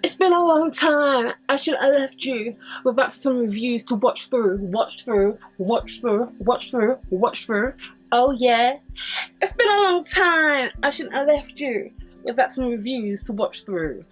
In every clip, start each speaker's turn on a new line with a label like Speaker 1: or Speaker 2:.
Speaker 1: It's been a long time. I should have left you without some reviews to watch through. Oh yeah. It's been a long time. I shouldn't have left you without some reviews to watch through.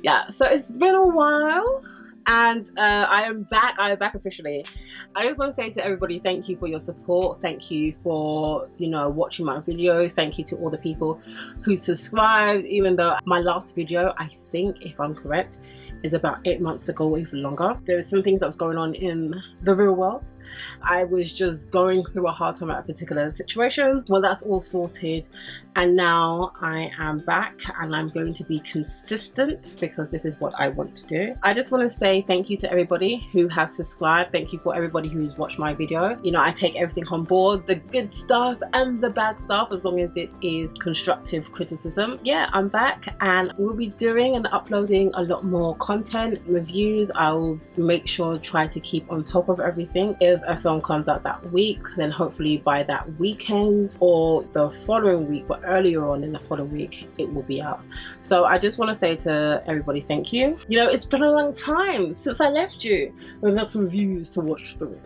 Speaker 1: Yeah, so it's been a while. And I am back officially. I just want to say to everybody, thank you for your support. Thank you for, watching my videos. Thank you to all the people who subscribed, even though my last video, I think, if I'm correct, is about 8 months ago or even longer. There were some things that was going on in the real world. I was just going through a hard time at a particular situation. Well, that's all sorted, and now I am back and I'm going to be consistent because this is what I want to do. I just want to say thank you to everybody who has subscribed. Thank you for everybody who's watched my video. I take everything on board, the good stuff and the bad stuff, as long as it is constructive criticism. Yeah, I'm back and we'll be doing and uploading a lot more content, reviews. I'll make sure try to keep on top of everything. If a film comes out that week, then hopefully by that weekend or the following week, but earlier on in the following week, it will be out. So I just want to say to everybody, thank you. It's been a long time since I left you with lots of reviews to watch through.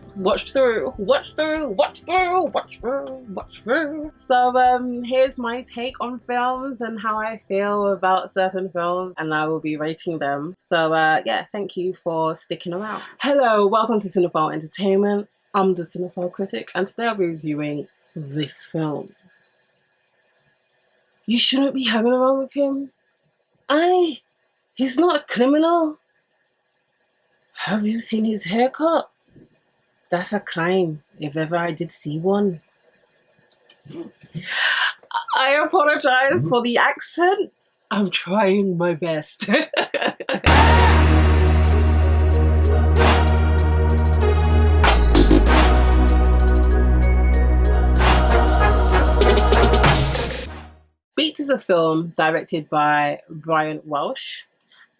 Speaker 1: So here's my take on films and how I feel about certain films, and I will be rating them. So yeah, thank you for sticking around. Hello, welcome to Cinephile Entertainment. I'm the Cinephile critic, and today I'll be reviewing this film. You shouldn't be hanging around with him. He's not a criminal. Have you seen his haircut? That's a crime, if ever I did see one. I apologize for the accent. I'm trying my best. Beats is a film directed by Brian Welsh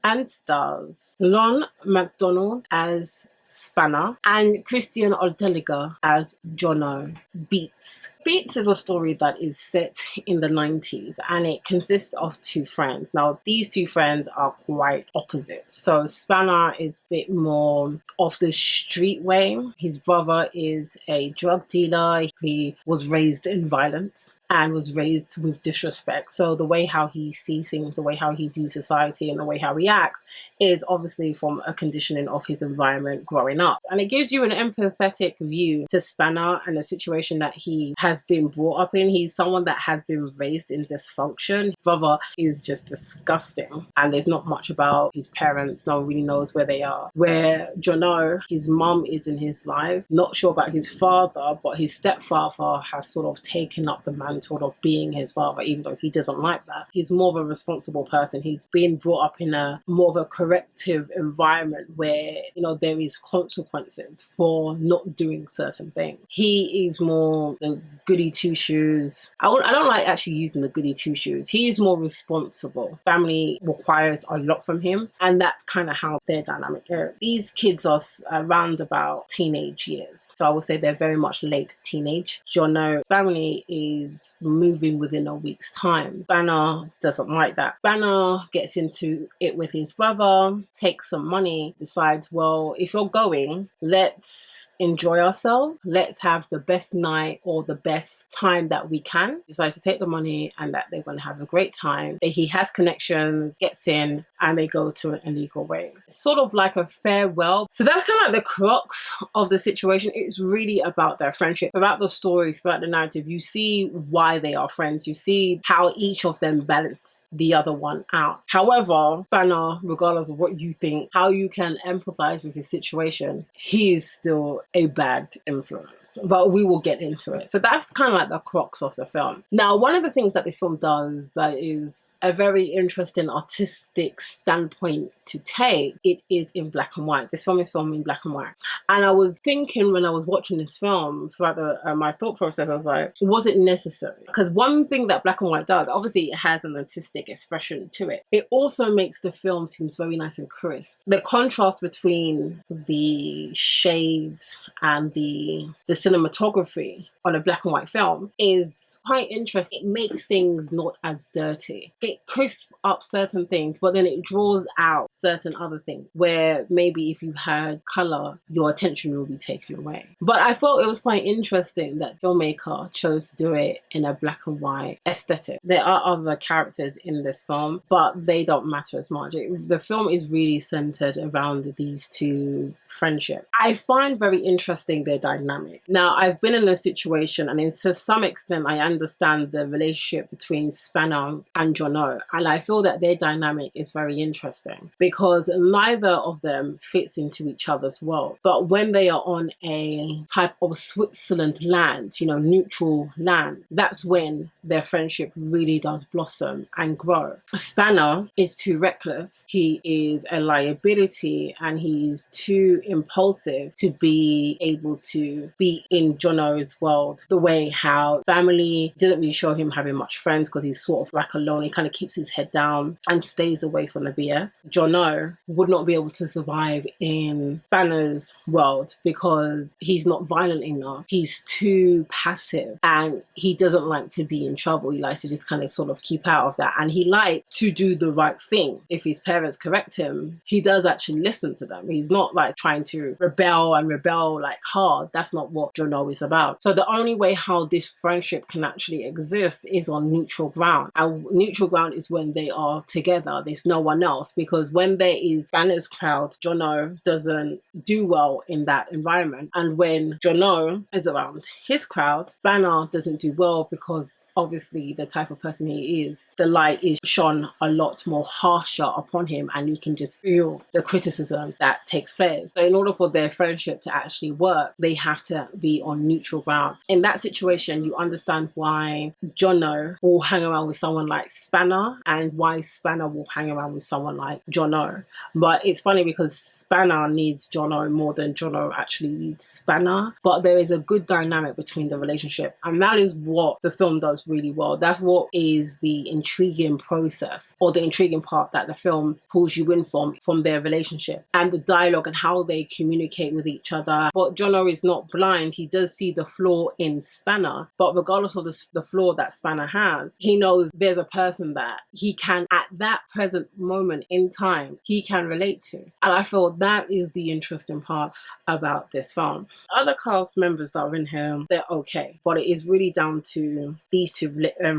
Speaker 1: and stars Lon MacDonald as Spanner and Christian Ortega as Jono. Beats is a story that is set in the 90s, and it consists of two friends. Now, these two friends are quite opposite. So Spanner is a bit more of the street way. His brother is a drug dealer. He was raised in violence and was raised with disrespect. So the way how he sees things, the way how he views society, and the way how he acts is obviously from a conditioning of his environment growing up. And it gives you an empathetic view to Spanner and the situation that he has been brought up in. He's someone that has been raised in dysfunction. His brother is just disgusting, and there's not much about his parents. No one really knows where they are. Where Jono, his mum is in his life, not sure about his father, but his stepfather has sort of taken up the mantle of being his father, even though he doesn't like that. He's more of a responsible person. He's been brought up in a more of a corrective environment where, there is consequences for not doing certain things. He is more the goody two shoes. I don't like actually using the goody two shoes. He's more responsible. Family requires a lot from him, and that's kind of how their dynamic is. These kids are around about teenage years, so I would say they're very much late teenage. Jono's family is moving within a week's time. Banner doesn't like that. Banner gets into it with his brother, takes some money, decides, well, if you're going, let's enjoy ourselves. Let's have the best night or the best time that we can. Decides to take the money and that they're going to have a great time. He has connections, gets in, and they go to an illegal way. It's sort of like a farewell. So that's kind of like the crux of the situation. It's really about their friendship. Throughout the story, throughout the narrative, you see why they are friends. You see how each of them balance the other one out. However, Banner, regardless of what you think, how you can empathize with his situation, he is still a bad influence. But we will get into it. So that's kind of like the crux of the film. Now, one of the things that this film does that is a very interesting artistic standpoint to take, it is in black and white. This film is filmed in black and white. And I was thinking when I was watching this film, throughout my thought process, I was like, was it necessary? Because one thing that black and white does, obviously it has an artistic expression to it. It also makes the film seem very nice and crisp. The contrast between the shades and the cinematography on a black and white film is quite interesting. It makes things not as dirty. It crisps up certain things, but then it draws out certain other things where maybe if you had color, your attention will be taken away. But I thought it was quite interesting that filmmaker chose to do it in a black and white aesthetic. There are other characters in this film, but they don't matter as much. The film is really centered around these two friendships. I find very interesting their dynamic. Now, I've been in a situation, and to some extent, I understand the relationship between Spanner and Jono, and I feel that their dynamic is very interesting because neither of them fits into each other's world. But when they are on a type of Switzerland land, neutral land, that's when their friendship really does blossom and grow. Spanner is too reckless. He is a liability, and he's too impulsive to be able to be in Jono's world the way how family didn't really show him having much friends because he's sort of like alone. He kind of keeps his head down and stays away from the BS. Jono would not be able to survive in Spanner's world because he's not violent enough. He's too passive and he doesn't like to be in trouble. He likes to just kind of sort of keep out of that, and he likes to do the right thing. If his parents correct him, he does actually listen to them. He's not like trying to rebel like hard. That's not what Jono is about. So the only way how this friendship can actually exist is on neutral ground, and neutral ground is when they are together. There's no one else, because when there is Spanner's crowd, Jono doesn't do well in that environment, and when Jono is around his crowd, Spanner doesn't do well because obviously the type of person he is, the light is shone a lot more harsher upon him, and you can just feel the criticism that takes place. So in order for their friendship to actually work, they have to be on neutral ground. In that situation, you understand why Jono will hang around with someone like Spanner and why Spanner will hang around with someone like Jono. But it's funny because Spanner needs Jono more than Jono actually needs Spanner. But there is a good dynamic between the relationship, and that is what the film does really well. That's what is the intriguing process, or the intriguing part that the film pulls you in from their relationship and the dialogue and how they communicate with each other. But Jono is not blind. He does see the flaw in Spanner, but regardless of the flaw that Spanner has, he knows there's a person that he can, at that present moment in time, he can relate to. And I feel that is the interesting part about this film. Other cast members that are in here, they're okay, but it is really down to these two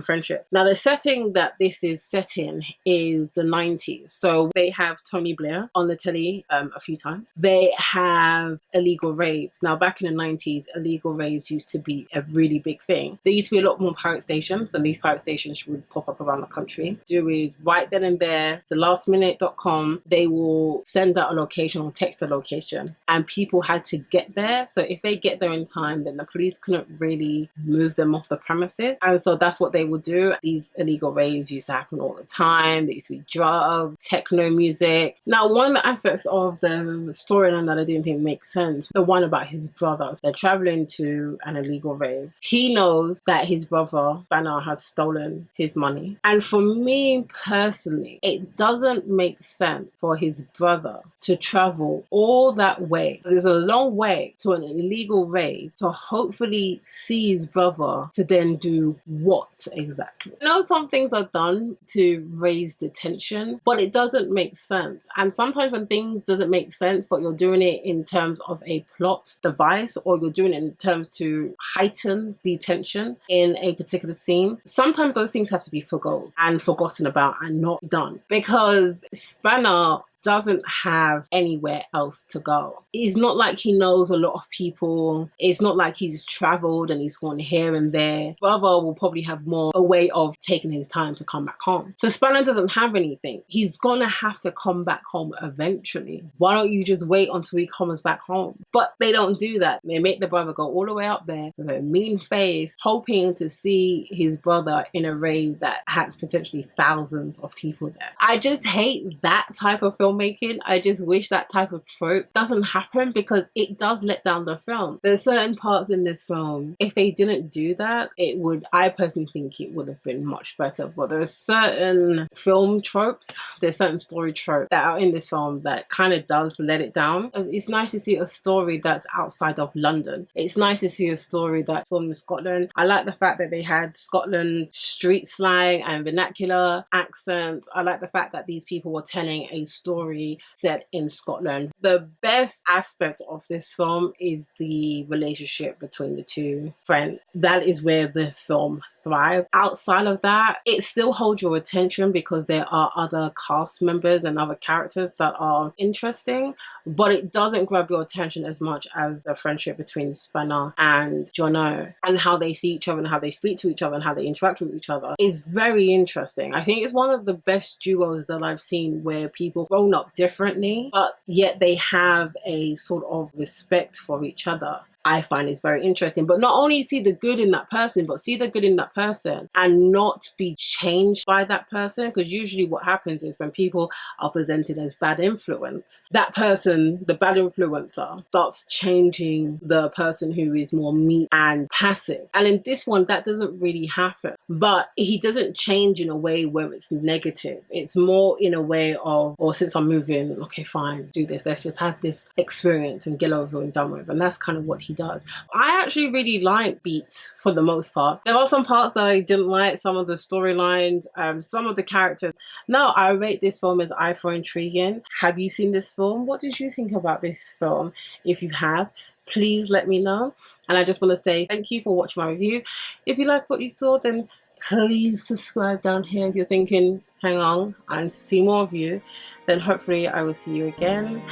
Speaker 1: friendship. Now, the setting that this is set in is the 90s. So they have Tony Blair on the telly a few times. They have illegal raves. Now, back in the 90s, illegal raves used to be a really big thing. There used to be a lot more pirate stations, and these pirate stations would pop up around the country. Do is right then and there, the lastminute.com, they will send out a location or text a location, and people had to get there. So if they get there in time, then the police couldn't really move them off the premises. And so that's what they would do. These illegal raves used to happen all the time. There used to be drugs, techno music. Now, one of the aspects of the storyline that I didn't think makes sense, the one about his brothers. They're traveling to an illegal rave. He knows that his brother, Spanner, has stolen his money. And for me personally, it doesn't make sense for his brother to travel all that way. There's a long way to an illegal rave to hopefully see his brother to then do what exactly? I know some things are done to raise the tension, but it doesn't make sense. And sometimes when things doesn't make sense, but you're doing it in terms of a plot device, or you're doing it in terms to heighten the tension in a particular scene, sometimes those things have to be forgotten about and not done. Because Spanner doesn't have anywhere else to go. It's not like he knows a lot of people. It's not like he's traveled and he's gone here and there. Brother will probably have more a way of taking his time to come back home. So Spanner doesn't have anything. He's gonna have to come back home eventually. Why don't you just wait until he comes back home? But they don't do that. They make the brother go all the way up there with a mean face, hoping to see his brother in a rave that has potentially thousands of people there. I just hate that type of film filmmaking. I just wish that type of trope doesn't happen because it does let down the film. There's certain parts in this film, if they didn't do that, it would, I personally think it would have been much better. But there's certain film tropes, there's certain story tropes that are in this film that kind of does let it down. It's nice to see a story that's outside of London. It's nice to see a story that's filmed in Scotland. I like the fact that they had Scotland street slang and vernacular accents. I like the fact that these people were telling a story set in Scotland. The best aspect of this film is the relationship between the two friends. That is where the film thrives. Outside of that, it still holds your attention because there are other cast members and other characters that are interesting, but it doesn't grab your attention as much as the friendship between Spanner and Jono, and how they see each other and how they speak to each other and how they interact with each other is very interesting. I think it's one of the best duos that I've seen where people grown up differently, but yet they have a sort of respect for each other. I find is very interesting. But not only see the good in that person, but see the good in that person and not be changed by that person. Because usually what happens is when people are presented as bad influence, that person, the bad influencer, starts changing the person who is more meek and passive. And in this one, that doesn't really happen. But he doesn't change in a way where it's negative. It's more in a way of, or since I'm moving, okay, fine, do this. Let's just have this experience and get over and done with. And that's kind of what he does. I actually really like Beat for the most part. There are some parts that I didn't like, some of the storylines, some of the characters. No, I rate this film as eye for intriguing. Have you seen this film? What did you think about this film? If you have, please let me know. And I just want to say thank you for watching my review. If you like what you saw, then please subscribe down here. If you're thinking, hang on, I need to see more of you, then hopefully I will see you again.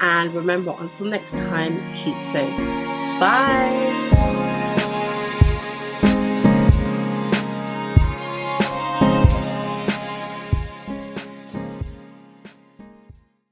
Speaker 1: And remember, until next time, keep safe. Bye.